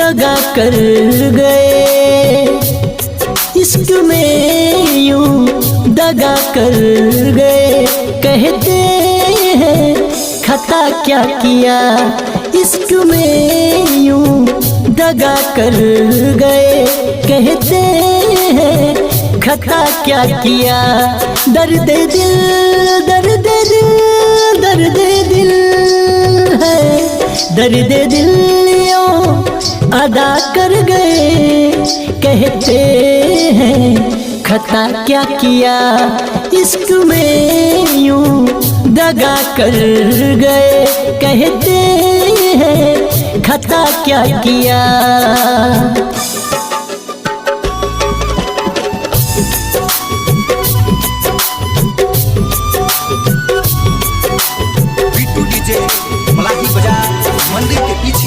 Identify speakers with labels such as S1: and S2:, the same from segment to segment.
S1: दगा कर गए, इश्क में यूं दगा कर गए। कहते हैं खता क्या किया, इश्क में यूं दगा कर गए। कहते हैं खता क्या किया, दर्द दिल दर्द दिल दर्द दिल है, दर्द दिल यूं अदा कर गए। कहते हैं खता क्या किया, इश्क में यूं दगा कर गए। कहते हैं खता क्या किया।
S2: बिट्टू डीजे मलाही बाजार मंदिर के पीछे।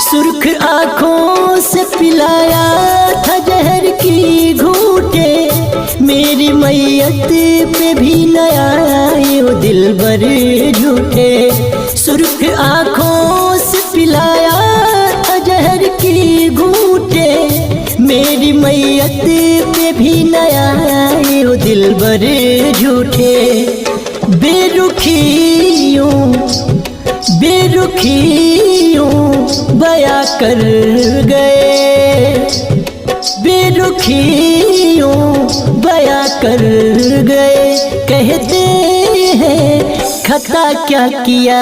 S1: सुर्ख आँखों से पिलाया था जहर की घूंटे, मेरी मैयत पे भी नया वो दिलबर झूठे। सुर्ख आँखों से पिलाया था जहर की घूंटे, मेरी मैयत पे भी नया वो दिलबर झूठे। बेरुखियों बेरुखियों बया कर गए, बेरुखियों बया कर गए। कहते हैं खता क्या किया,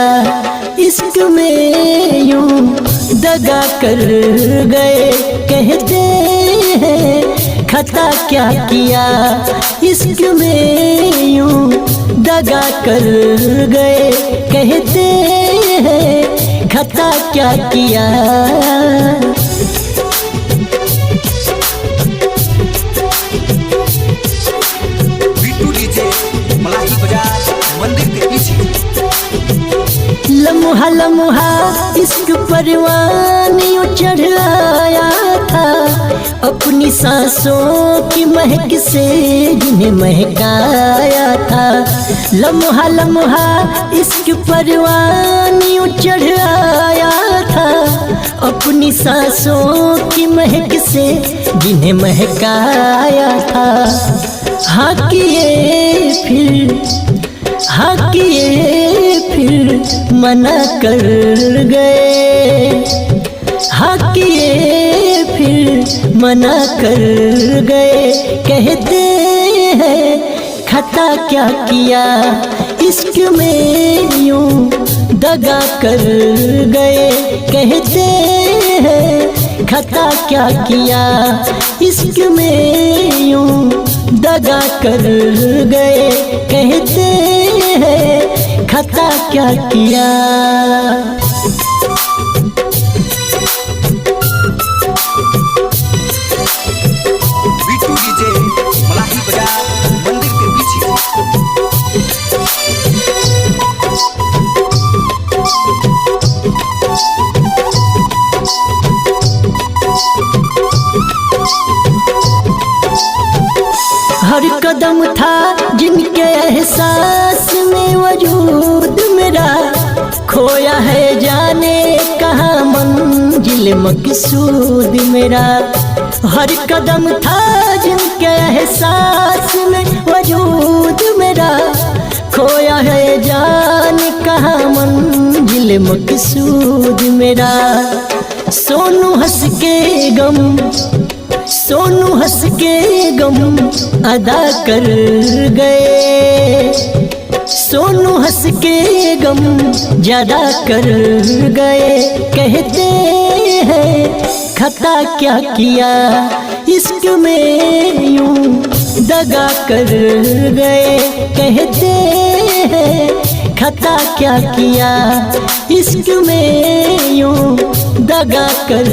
S1: इश्क में यूं दगा कर गए। कहते हैं खता क्या किया, इश्क में यूं दगा कर गए। कहते हैं खता क्या किया।
S2: बिट्टू डीजे मलाही बाजार मंदिर के पीछे।
S1: लम्हा लम्हा इश्क परवानी चढ़ आया था, अपनी सांसों की महक से जिन्हें महकाया था। लम्हा लम्हा इश्क परवानी चढ़ आया था, अपनी सांसों की महक से जिन्हें महकाया था। हाँ किए फिर मना कर गए, हाँ किए फिर मना कर गए। कहते हैं खता क्या किया, इश्क में यूं दगा कर गए। कहते हैं खता क्या किया, इश्क में यूं दगा कर गए। कहते हैं खता क्या किया।
S2: बिट्टू डीजे मलाही बाजार मंदिर के पीछे।
S1: हर कदम था जिनके एहसास में वजूद मेरा, खोया है जाने कहाँ मंजिल मकसूद मेरा। हर कदम था जिनके एहसास में वजूद मेरा, खोया है जाने कहाँ मंजिल मकसूद मेरा। सोनू हंस के गम अदा कर गए, सोनू हंस के गम ज्यादा कर गए। कहते हैं खता क्या किया, इश्क में यूं दगा कर गए। कहते हैं खता क्या किया, इश्क में यूं दगा कर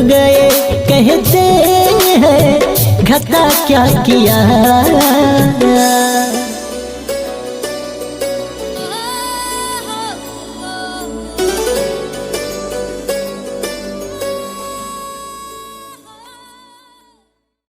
S1: गए। कहते हैं खता क्या किया।